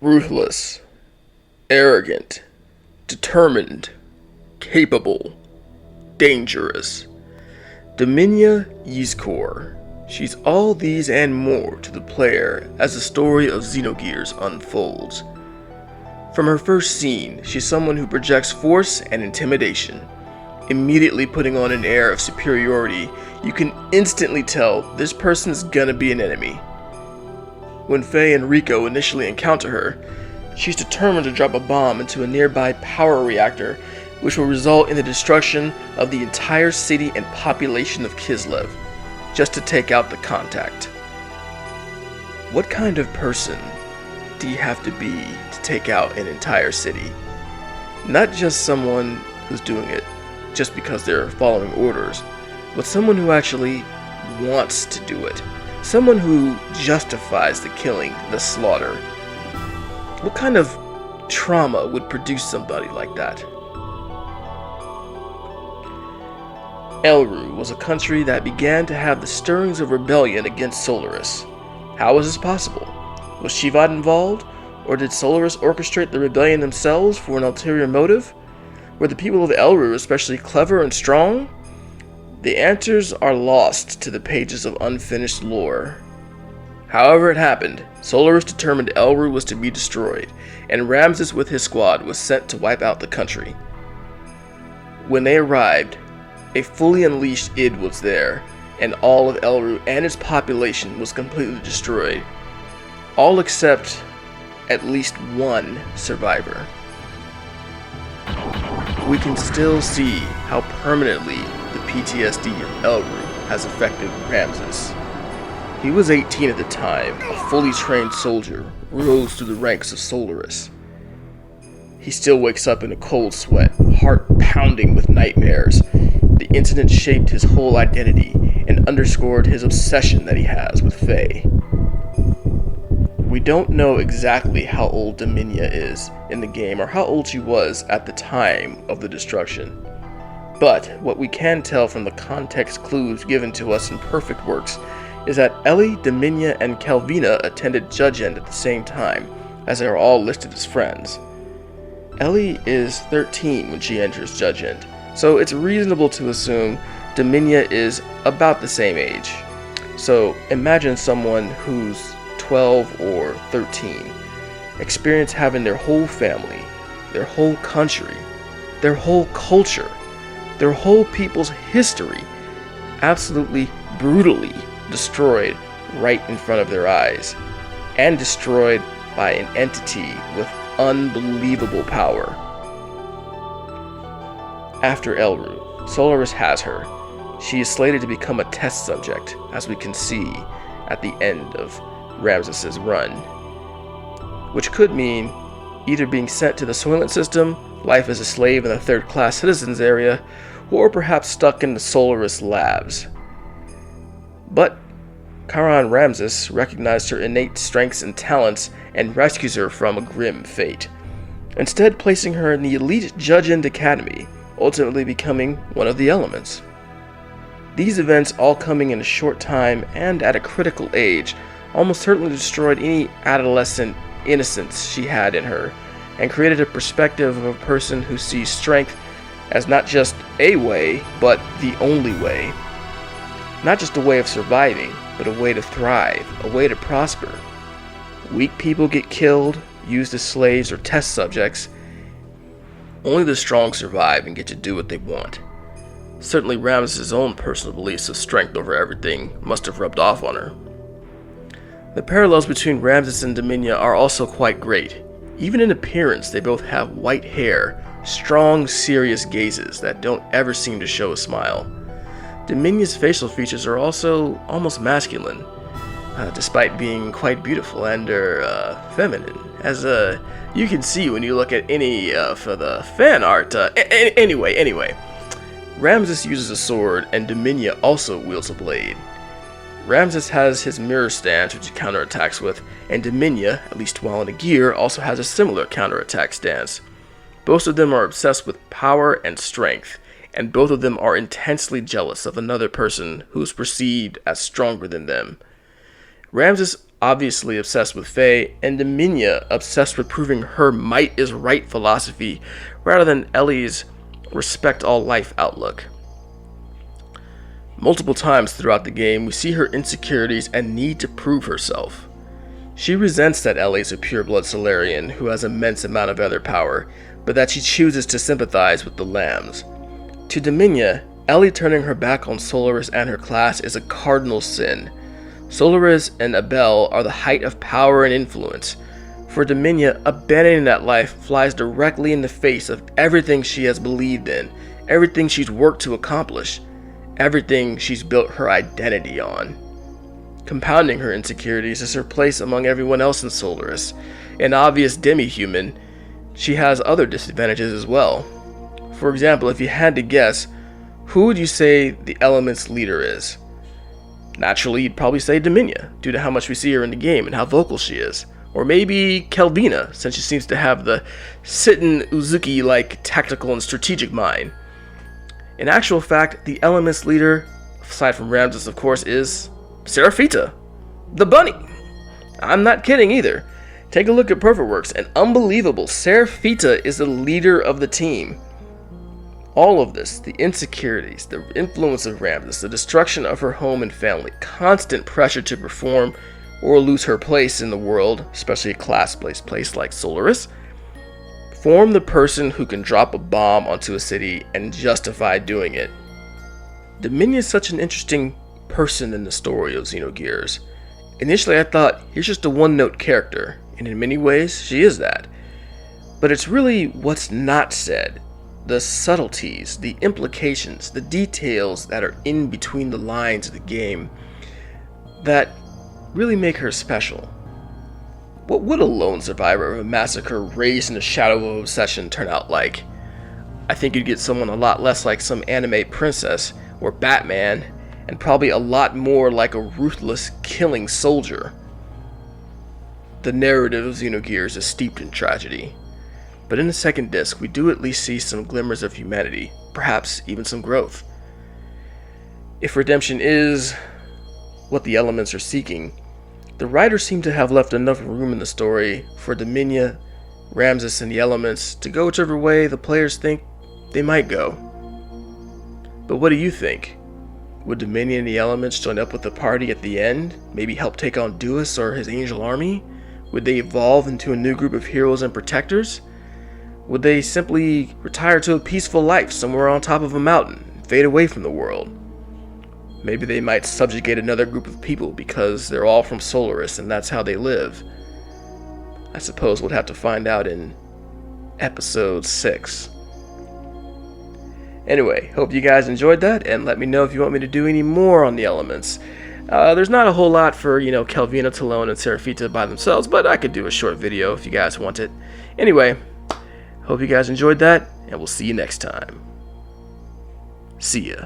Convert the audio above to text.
Ruthless, arrogant, determined, capable, dangerous. Dominia Yizkor. She's all these and more to the player as the story of Xenogears unfolds. From her first scene, she's someone who projects force and intimidation. Immediately putting on an air of superiority, you can instantly tell this person's gonna be an enemy. When Faye and Rico initially encounter her, she's determined to drop a bomb into a nearby power reactor, which will result in the destruction of the entire city and population of Kislev, just to take out the contact. What kind of person do you have to be to take out an entire city? Not just someone who's doing it just because they're following orders, but someone who actually wants to do it. Someone who justifies the killing, the slaughter. What kind of trauma would produce somebody like that? Elru was a country that began to have the stirrings of rebellion against Solaris. How was this possible? Was Shivat involved? Or did Solaris orchestrate the rebellion themselves for an ulterior motive? Were the people of Elru especially clever and strong? The answers are lost to the pages of unfinished lore. However it happened, Solaris determined Elru was to be destroyed, and Ramses with his squad was sent to wipe out the country. When they arrived, a fully unleashed id was there, and all of Elru and its population was completely destroyed. All except at least one survivor. We can still see how permanently the PTSD of Elru has affected Ramses. He was 18 at the time, a fully trained soldier, rose through the ranks of Solaris. He still wakes up in a cold sweat, heart pounding with nightmares. The incident shaped his whole identity and underscored his obsession that he has with Faye. We don't know exactly how old Dominia is in the game or how old she was at the time of the destruction. But what we can tell from the context clues given to us in Perfect Works is that Ellie, Dominia, and Calvina attended Judge End at the same time, as they are all listed as friends. Ellie is 13 when she enters Judge End, so it's reasonable to assume Dominia is about the same age. So imagine someone who's 12 or 13 experience having their whole family, their whole country, their whole culture, their whole people's history absolutely brutally destroyed right in front of their eyes, and destroyed by an entity with unbelievable power. After Elru, Solaris has her. She is slated to become a test subject, as we can see at the end of Ramses' run, which could mean either being sent to the Soylent system, life as a slave in the third-class citizens area, or perhaps stuck in the Solaris labs. But Karan Ramses recognized her innate strengths and talents and rescues her from a grim fate, instead placing her in the elite Judge End Academy, ultimately becoming one of the elements. These events, all coming in a short time and at a critical age, almost certainly destroyed any adolescent innocence she had in her, and created a perspective of a person who sees strength as not just a way, but the only way. Not just a way of surviving, but a way to thrive, a way to prosper. Weak people get killed, used as slaves or test subjects. Only the strong survive and get to do what they want. Certainly Ramses' own personal beliefs of strength over everything must have rubbed off on her. The parallels between Ramses and Dominia are also quite great. Even in appearance, they both have white hair, strong, serious gazes that don't ever seem to show a smile. Dominia's facial features are also almost masculine, despite being quite beautiful and feminine, as you can see when you look at any for the fan art. Anyway, Ramses uses a sword, and Dominia also wields a blade. Ramses has his mirror stance, which he counterattacks with, and Dominia, at least while in a gear, also has a similar counterattack stance. Both of them are obsessed with power and strength, and both of them are intensely jealous of another person who is perceived as stronger than them. Ramses obviously obsessed with Faye, and Dominia obsessed with proving her might is right philosophy rather than Ellie's respect all life outlook. Multiple times throughout the game, we see her insecurities and need to prove herself. She resents that Ellie is a pure-blood Solarian who has immense amount of other power, but that she chooses to sympathize with the Lambs. To Dominia, Ellie turning her back on Solaris and her class is a cardinal sin. Solaris and Abel are the height of power and influence. For Dominia, abandoning that life flies directly in the face of everything she has believed in, everything she's worked to accomplish, everything she's built her identity on. Compounding her insecurities is her place among everyone else in Solaris. An obvious demi-human, she has other disadvantages as well. For example, if you had to guess, who would you say the Element's leader is? Naturally, you'd probably say Dominia, due to how much we see her in the game and how vocal she is. Or maybe Kelvina, since she seems to have the Sitten Uzuki-like tactical and strategic mind. In actual fact, the Element's leader, aside from Ramses of course, is Seraphita, the bunny. I'm not kidding either. Take a look at PerfectWorks, and unbelievable, Seraphita is the leader of the team. All of this, the insecurities, the influence of Ramses, the destruction of her home and family, constant pressure to perform or lose her place in the world, especially a class-based place like Solaris, form the person who can drop a bomb onto a city and justify doing it. Dominia is such an interesting person in the story of Xenogears. Initially I thought, here's just a one-note character, and in many ways, she is that. But it's really what's not said, the subtleties, the implications, the details that are in between the lines of the game that really make her special. What would a lone survivor of a massacre raised in the shadow of obsession turn out like? I think you'd get someone a lot less like some anime princess or Batman, and probably a lot more like a ruthless killing soldier. The narrative of Xenogears is steeped in tragedy, but in the second disc we do at least see some glimmers of humanity, perhaps even some growth. If redemption is what the elements are seeking, the writers seem to have left enough room in the story for Dominia, Ramses, and the elements to go whichever way the players think they might go. But what do you think? Would Dominia and the elements join up with the party at the end? Maybe help take on Duas or his angel army? Would they evolve into a new group of heroes and protectors? Would they simply retire to a peaceful life somewhere on top of a mountain and fade away from the world? Maybe they might subjugate another group of people because they're all from Solaris and that's how they live. I suppose we'll have to find out in episode 6. Anyway, hope you guys enjoyed that, and let me know if you want me to do any more on the elements. There's not a whole lot for, Kelvina, Talon, and Seraphita by themselves, but I could do a short video if you guys want it. Anyway, hope you guys enjoyed that, and we'll see you next time. See ya.